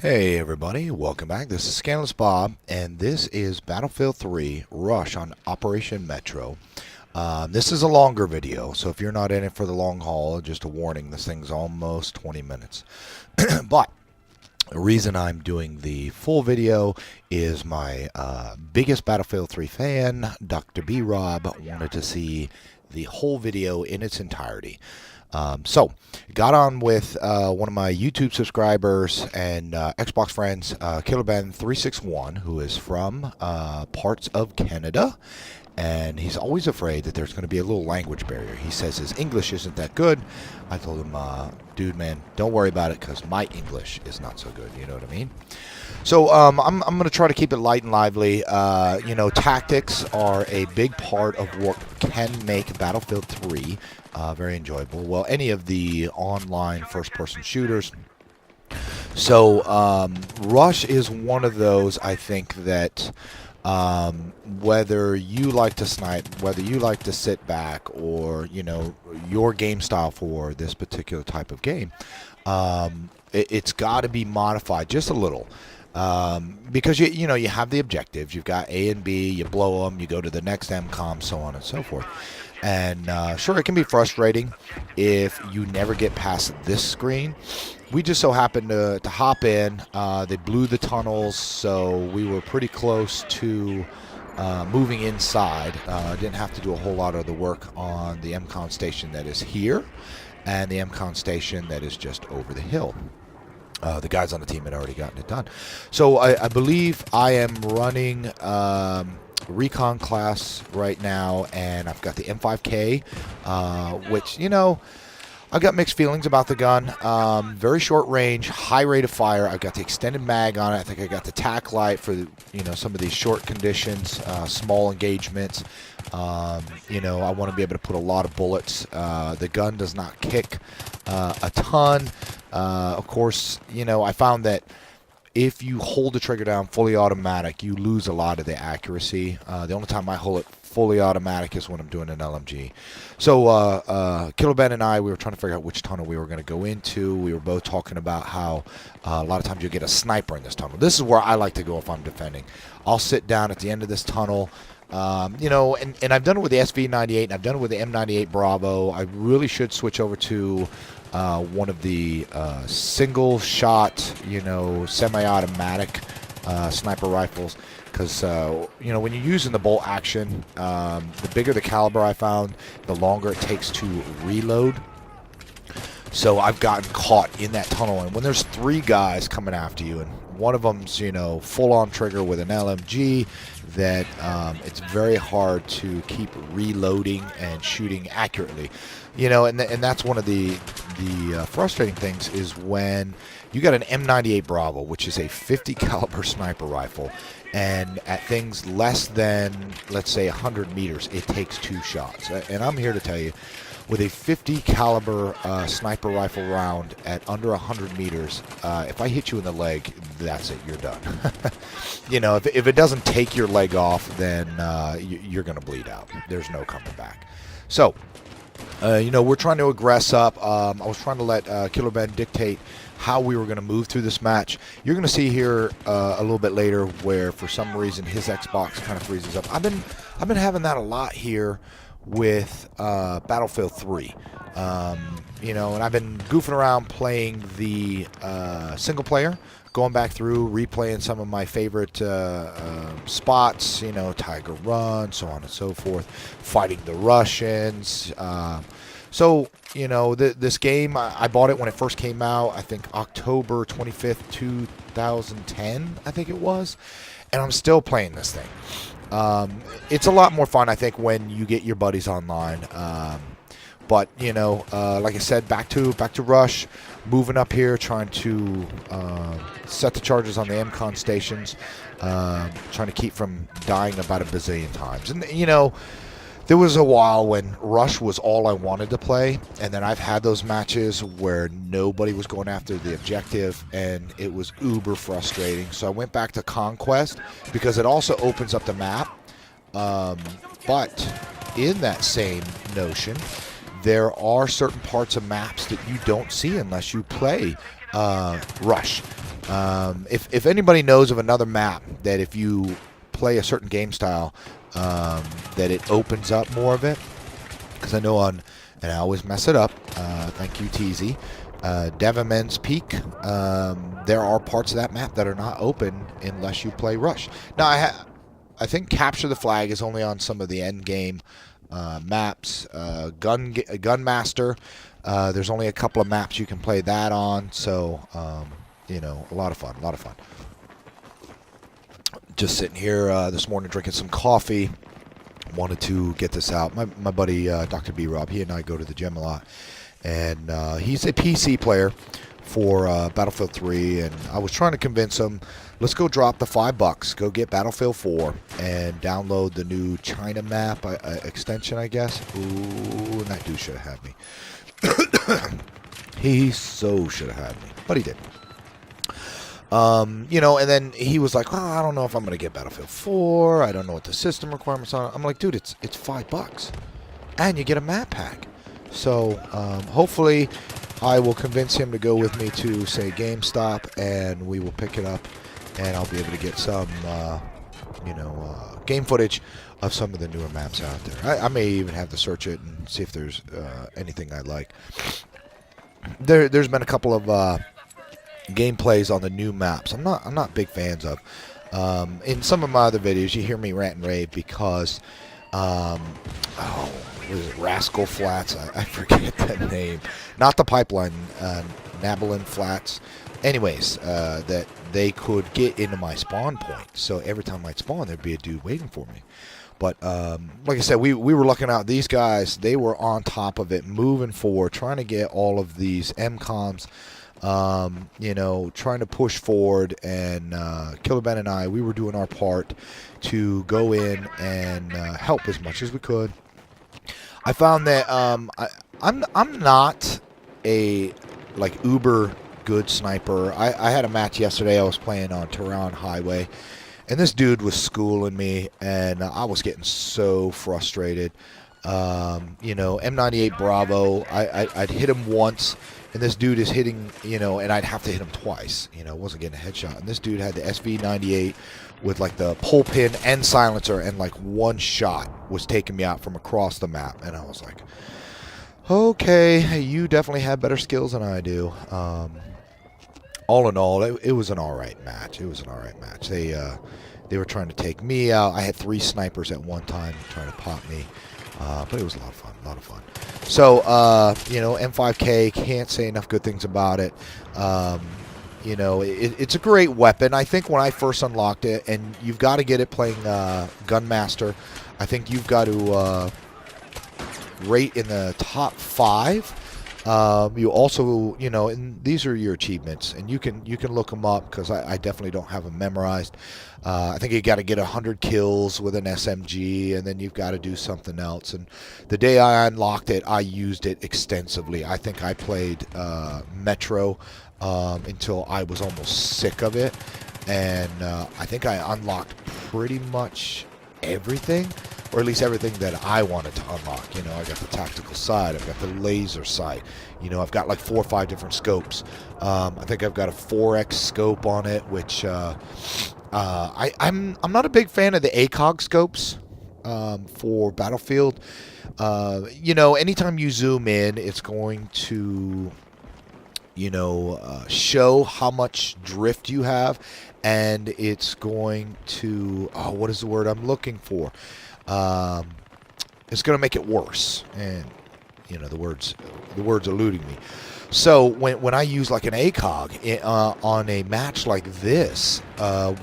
Hey everybody, welcome back. This is Scandalous Bob, and this is Battlefield 3 Rush on Operation Metro. This is a longer video, so if you're not in it for the long haul, just a warning, this thing's almost 20 minutes. But the reason I'm doing the full video is my biggest Battlefield 3 fan, Dr. B. Rob, wanted to see the whole video in its entirety. So, got on with one of my YouTube subscribers and Xbox friends, Killerben361, who is from parts of Canada, and he's always afraid that there's going to be a little language barrier. He says his English isn't that good. I told him, dude, man, don't worry about it, because my English is not so good, you know what I mean? So I'm going to try to keep it light and lively. You know, tactics are a big part of what can make Battlefield 3 very enjoyable. Well, any of the online first-person shooters. So Rush is one of those, I think, that whether you like to snipe, whether you like to sit back, or, you know, your game style for this particular type of game, it's got to be modified just a little. Because you know you have the objectives, you've got A and B, you blow them, you go to the next MCOM, so on and so forth. And sure, it can be frustrating if you never get past this screen. We just so happened to hop in. They blew the tunnels, so we were pretty close to moving inside. Didn't have to do a whole lot of the work on the MCOM station that is here and the MCOM station that is just over the hill. The guys on the team had already gotten it done. So I believe I am running Recon class right now, and I've got the M5K, which, you know, I've got mixed feelings about the gun. Very short range, high rate of fire. I've got the extended mag on it. I think I got the tac light for, you know, some of these short conditions, small engagements. You know, I want to be able to put a lot of bullets. The gun does not kick a ton. Of course, you know, I found that if you hold the trigger down fully automatic, you lose a lot of the accuracy. The only time I hold it fully automatic is when I'm doing an LMG. So Killerben and I, we were trying to figure out which tunnel we were going to go into. We were both talking about how a lot of times you'll get a sniper in this tunnel. This is where I like to go if I'm defending. I'll sit down at the end of this tunnel. You know, and I've done it with the SV98, and I've done it with the M98 Bravo. I really should switch over to one of the single shot, you know, semi-automatic sniper rifles, because you know, when you're using the bolt action, the bigger the caliber, I found, the longer it takes to reload. So I've gotten caught in that tunnel, and when there's three guys coming after you, and one of them's, you know, full on trigger with an LMG, that it's very hard to keep reloading and shooting accurately. You know, and that's one of the frustrating things, is when you got an M98 Bravo, which is a 50 caliber sniper rifle, and at things less than, let's say, 100 meters, it takes 2 shots. And I'm here to tell you, with a 50 caliber sniper rifle round at under 100 meters, if I hit you in the leg, that's it, you're done. You know, if it doesn't take your leg off, then you're going to bleed out. There's no coming back. So, you know, we're trying to aggress up. I was trying to let Killerben dictate how we were going to move through this match. You're going to see here a little bit later where, for some reason, his Xbox kind of freezes up. I've been having that a lot here with Battlefield 3. You know, and I've been goofing around playing the single player, going back through, replaying some of my favorite spots, you know, Tiger Run, so on and so forth, fighting the Russians. So, you know, this game, I bought it when it first came out, I think October 25th, 2010, I think it was, and I'm still playing this thing. It's a lot more fun, I think, when you get your buddies online. But, you know, like I said, back to Rush, moving up here, trying to set the charges on the MCON stations, trying to keep from dying about a bazillion times. And, you know, there was a while when Rush was all I wanted to play, and then I've had those matches where nobody was going after the objective, and it was uber frustrating. So I went back to Conquest, because it also opens up the map. But in that same notion, there are certain parts of maps that you don't see unless you play Rush. If anybody knows of another map that if you play a certain game style, that it opens up more of it, because I know on, and I always mess it up, thank you TZ, Devilman's Peak, there are parts of that map that are not open unless you play Rush. Now I think Capture the Flag is only on some of the end game maps. Gunmaster, there's only a couple of maps you can play that on, so you know, a lot of fun, Just sitting here this morning drinking some coffee. Wanted to get this out. My buddy Dr. B Rob, he and I go to the gym a lot, and he's a PC player for Battlefield 3, and I was trying to convince him, let's go drop the $5, go get Battlefield 4, and download the new China map extension, I guess. Ooh, and that dude should have had me. He so should have had me, but he didn't. You know, and then he was like, oh, I don't know if I'm going to get Battlefield 4. I don't know what the system requirements are. I'm like, dude, it's $5. And you get a map pack. So, hopefully, I will convince him to go with me to, say, GameStop, and we will pick it up, and I'll be able to get some, you know, game footage of some of the newer maps out there. I may even have to search it and see if there's anything I like. There's been a couple of gameplays on the new maps I'm not big fans of. In some of my other videos you hear me rant and rave because what is it, Rascal Flats, I forget that name, not the pipeline, Nabalin Flats, anyways, that they could get into my spawn point, so every time I'd spawn there'd be a dude waiting for me. But like I said, we were looking out. These guys, they were on top of it, moving forward, trying to get all of these MCOMs, you know, trying to push forward, and Killerben and I, we were doing our part to go in and help as much as we could. I found that I'm not a like uber good sniper. I had a match yesterday. I was playing on Tehran Highway, and this dude was schooling me, and I was getting so frustrated. You know, M98 Bravo, I'd hit him once, and this dude is hitting, you know, and I'd have to hit him twice. You know, wasn't getting a headshot. And this dude had the SV98 with like the pull pin and silencer, and like one shot was taking me out from across the map. And I was like, okay, you definitely have better skills than I do. All in all, it was an alright match. They were trying to take me out. I had 3 snipers at one time trying to pop me. But it was a lot of fun, So, you know, M5K, can't say enough good things about it. You know, it's a great weapon. I think when I first unlocked it, and you've got to get it playing Gunmaster, I think you've got to rate in the top 5. You also, you know, and these are your achievements, and you can look them up, because I definitely don't have them memorized. I think you got to get 100 kills with an SMG, and then you've got to do something else. And the day I unlocked it, I used it extensively. I think I played Metro until I was almost sick of it, and I think I unlocked pretty much everything, or at least everything that I wanted to unlock. You know, I got the tactical sight, I've got the laser sight, you know, I've got like 4 or 5 different scopes. I think I've got a 4x scope on it, which I'm not a big fan of the ACOG scopes for Battlefield. You know, anytime you zoom in, it's going to, you know, show how much drift you have, and it's going to, oh, what is the word I'm looking for? It's going to make it worse, and you know, the words eluding me. So when I use like an ACOG on a match like this,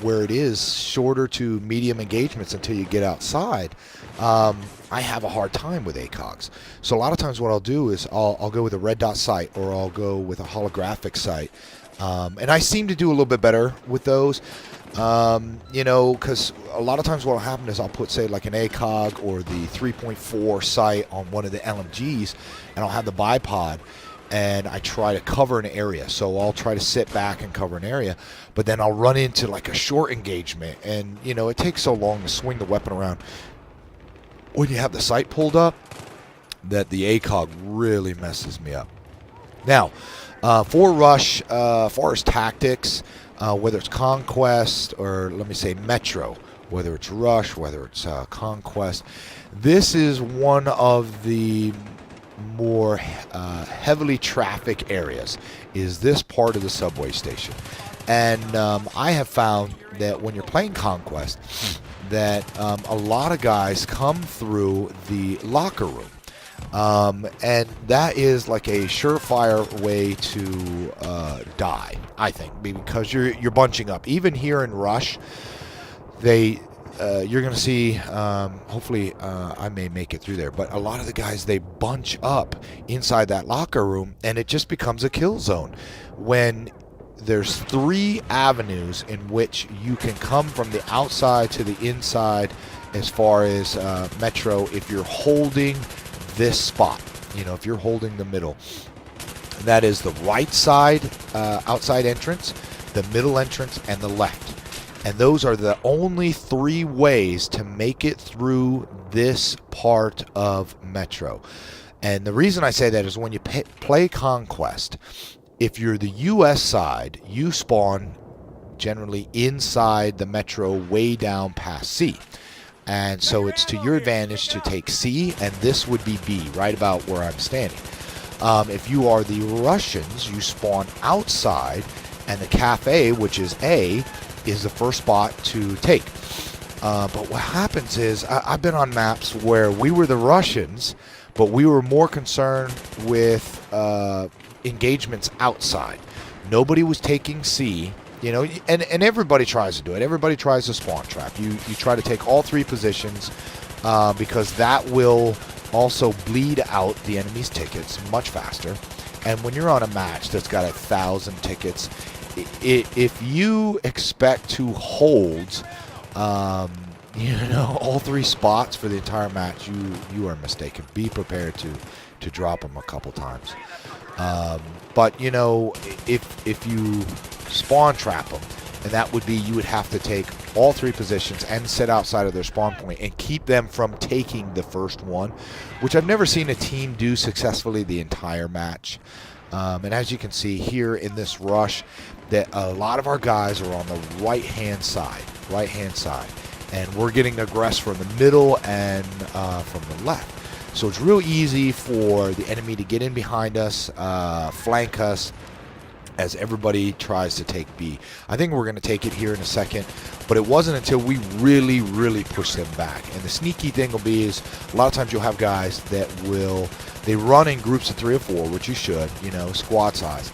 where it is shorter to medium engagements until you get outside, I have a hard time with ACOGs. So a lot of times what I'll do is I'll go with a red dot sight, or I'll go with a holographic sight, and I seem to do a little bit better with those. You know, because a lot of times what will happen is I'll put, say, like an ACOG or the 3.4 sight on one of the LMGs, and I'll have the bipod, and I try to cover an area. So I'll try to sit back and cover an area, but then I'll run into like a short engagement, and you know, it takes so long to swing the weapon around when you have the sight pulled up that the ACOG really messes me up. Now, for Rush, as far as tactics, whether it's Conquest or let me say Metro, whether it's Rush, whether it's Conquest. This is one of the more heavily trafficked areas, is this part of the subway station. And I have found that when you're playing Conquest, that a lot of guys come through the locker room. And that is like a surefire way to die, I think, because you're bunching up. Even here in Rush, you're going to see, hopefully I may make it through there, but a lot of the guys, they bunch up inside that locker room, and it just becomes a kill zone. When there's 3 avenues in which you can come from the outside to the inside as far as Metro, if you're holding this spot, if you're holding the middle. That is the right side outside entrance, the middle entrance, and the left. And those are the only 3 ways to make it through this part of Metro. And the reason I say that is when you play Conquest, if you're the US side, you spawn generally inside the Metro way down past C. And so it's to your advantage to take C, and this would be B, right about where I'm standing. If you are the Russians, you spawn outside, and the cafe, which is A, is the first spot to take. But what happens is, I've been on maps where we were the Russians, but we were more concerned with engagements outside. Nobody was taking C. And everybody tries to do it. Everybody tries to spawn trap. You try to take all 3 positions because that will also bleed out the enemy's tickets much faster. And when you're on a match that's got 1,000 tickets, if you expect to hold all 3 spots for the entire match, you are mistaken. Be prepared to drop them a couple times. But if you spawn trap them, and that would be, you would have to take all 3 positions and sit outside of their spawn point and keep them from taking the first one, which I've never seen a team do successfully the entire match. And as you can see here in this rush, that a lot of our guys are on the right hand side, and we're getting aggressed from the middle and from the left. So it's real easy for the enemy to get in behind us, flank us, as everybody tries to take B. I think we're going to take it here in a second, but it wasn't until we really, really push them back. And the sneaky thing will be is a lot of times you'll have guys that they run in groups of 3 or 4, which you should, squad size.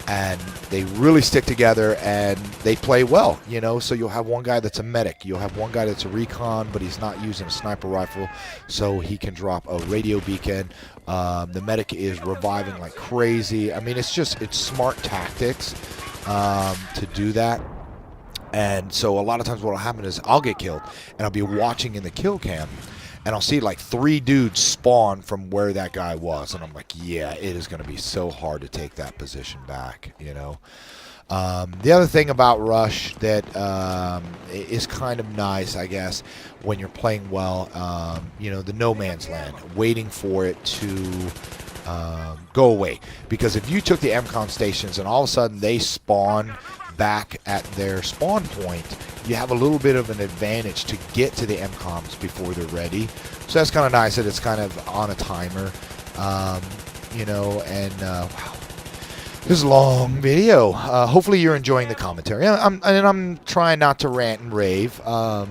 And they really stick together and they play well, so you'll have one guy that's a medic, you'll have one guy that's a recon, but he's not using a sniper rifle, so he can drop a radio beacon. The medic is reviving like crazy. I mean, it's smart tactics to do that. And so a lot of times what will happen is I'll get killed and I'll be watching in the kill cam, and I'll see like 3 dudes spawn from where that guy was. And I'm like, yeah, it is going to be so hard to take that position back, The other thing about Rush that is kind of nice, I guess, when you're playing well, the no man's land, waiting for it to go away. Because if you took the MCOM stations and all of a sudden they spawn back at their spawn point, you have a little bit of an advantage to get to the MCOMs before they're ready. So that's kind of nice that it's kind of on a timer, wow. This is a long video. Hopefully you're enjoying the commentary. I'm trying not to rant and rave. One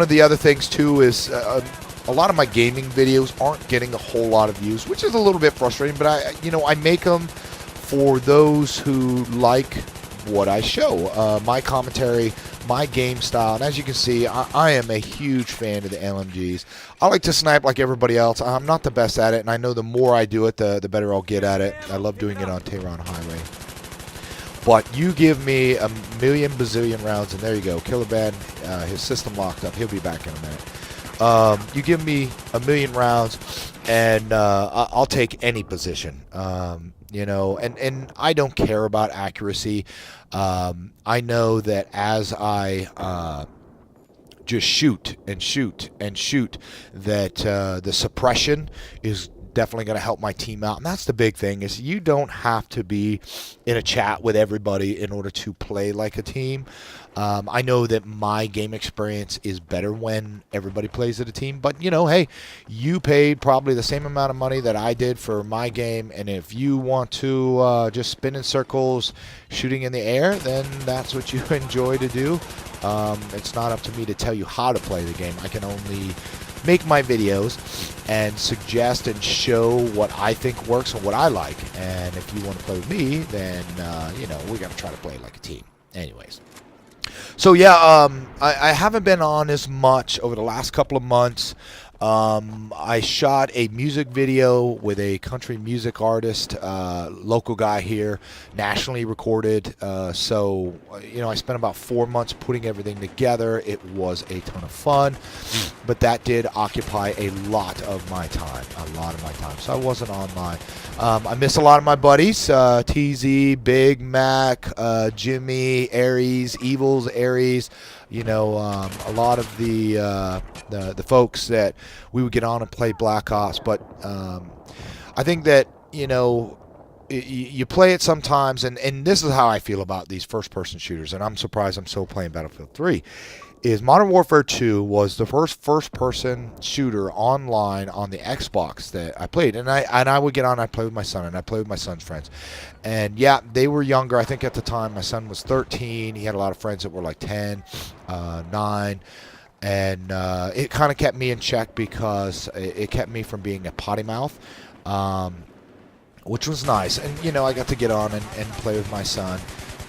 of the other things too is a lot of my gaming videos aren't getting a whole lot of views, which is a little bit frustrating, but I make them for those who like what I show, my commentary, my game style. And as you can see, I am a huge fan of the LMGs. I like to snipe like everybody else. I'm not the best at it, and I know the more I do it, the better I'll get at it. I love doing it on Tehran Highway. But you give me a million bazillion rounds, and there you go. Killerben, his system locked up. He'll be back in a minute. You give me a million rounds, and I'll take any position. And I don't care about accuracy. I know that as I just shoot and shoot and shoot, that the suppression is definitely going to help my team out. And that's the big thing, is you don't have to be in a chat with everybody in order to play like a team. I know that my game experience is better when everybody plays as a team, but you know, hey, you paid probably the same amount of money that I did for my game, and if you want to just spin in circles shooting in the air, then that's what you enjoy to do. It's not up to me to tell you how to play the game. I can only make my videos and suggest and show what I think works and what I like. And if you want to play with me, then you know, we're gonna try to play like a team. Anyways, so yeah, I haven't been on as much over the last couple of months. I shot a music video with a country music artist, local guy here, nationally recorded. So, you know, I spent about 4 months putting everything together. It was a ton of fun, but that did occupy a lot of my time, So I wasn't online. I miss a lot of my buddies, TZ, Big Mac, Jimmy, Aries, Evils, Aries. You know, a lot of the folks that we would get on and play Black Ops, but I think that, you know, you play it sometimes, and this is how I feel about these first-person shooters, and I'm surprised I'm still playing Battlefield 3, is Modern Warfare 2 was the first-person shooter online on the Xbox that I played, and I would get on, I'd play with my son, and I'd play with my son's friends, and yeah, they were younger. I think at the time my son was 13, he had a lot of friends that were like 10, 9, and it kind of kept me in check because it kept me from being a potty mouth, which was nice. And you know, I got to get on and play with my son,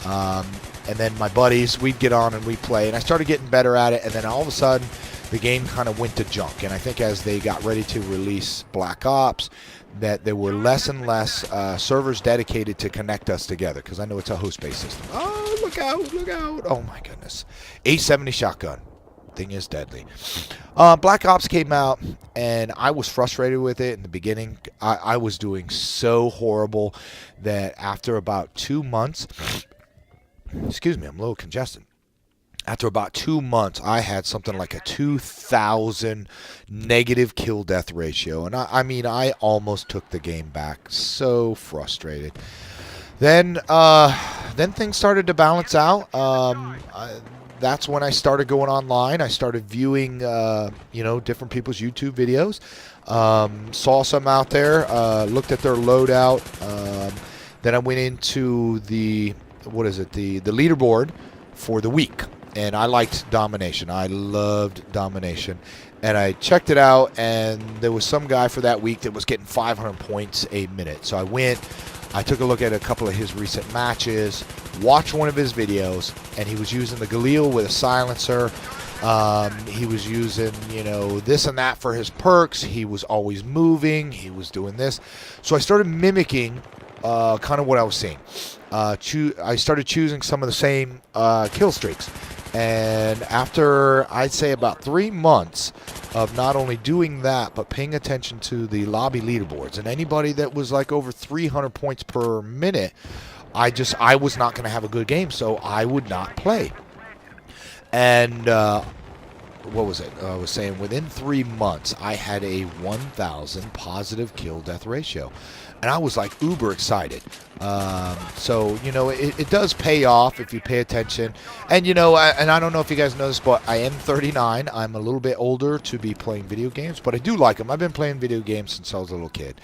and then my buddies, we'd get on and we'd play, and I started getting better at it, and then all of a sudden the game kind of went to junk. And I think as they got ready to release Black Ops, that there were less and less servers dedicated to connect us together, because I know it's a host-based system. Oh, look out, look out. Oh my goodness. 870 shotgun. Thing is deadly. Black Ops came out, and I was frustrated with it in the beginning. I was doing so horrible that after about 2 months, excuse me, I'm a little congested. After about 2 months, I had something like a 2,000 negative kill-death ratio, and I mean, I almost took the game back. So frustrated. Then things started to balance out. That's when I started going online. I started viewing, you know, different people's YouTube videos. Saw some out there, looked at their loadout. Then I went into the leaderboard for the week. And I liked Domination. I loved Domination. And I checked it out, and there was some guy for that week that was getting 500 points a minute. So I went, I took a look at a couple of his recent matches, watched one of his videos, and he was using the Galil with a silencer. He was using, you know, this and that for his perks. He was always moving. He was doing this. So I started mimicking kind of what I was seeing. I started choosing some of the same kill streaks. And after, I'd say, about 3 months of not only doing that, but paying attention to the lobby leaderboards, and anybody that was like over 300 points per minute, I was not going to have a good game, so I would not play. And what was it? I was saying within 3 months, I had a 1,000 positive kill-death ratio. And I was like uber excited. So, you know, it does pay off if you pay attention. And, you know, I don't know if you guys know this, but I am 39. I'm a little bit older to be playing video games, but I do like them. I've been playing video games since I was a little kid.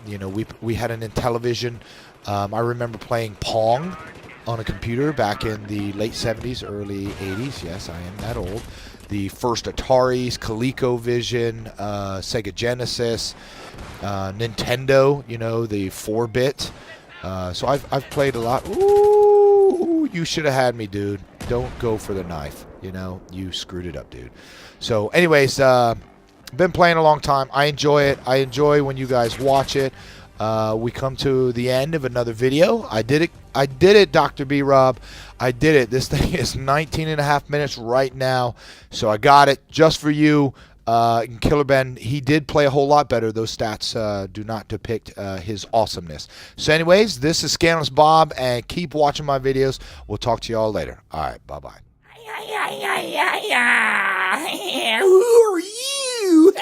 You know, we had an Intellivision. I remember playing Pong on a computer back in the late 70s, early 80s. Yes, I am that old. The first Ataris, ColecoVision, Sega Genesis, Nintendo, you know, the 4-bit. So I've played a lot. Ooh, you should have had me, dude. Don't go for the knife. You know, you screwed it up, dude. So anyways, been playing a long time. I enjoy it. I enjoy when you guys watch it. We come to the end of another video. I did it, Dr. B. Rob. I did it. This thing is 19.5 minutes right now. So I got it just for you. Killerben, he did play a whole lot better. Those stats do not depict his awesomeness. So anyways, this is Scandalous Bob, and keep watching my videos. We'll talk to you all later. All right, bye-bye. Who are you?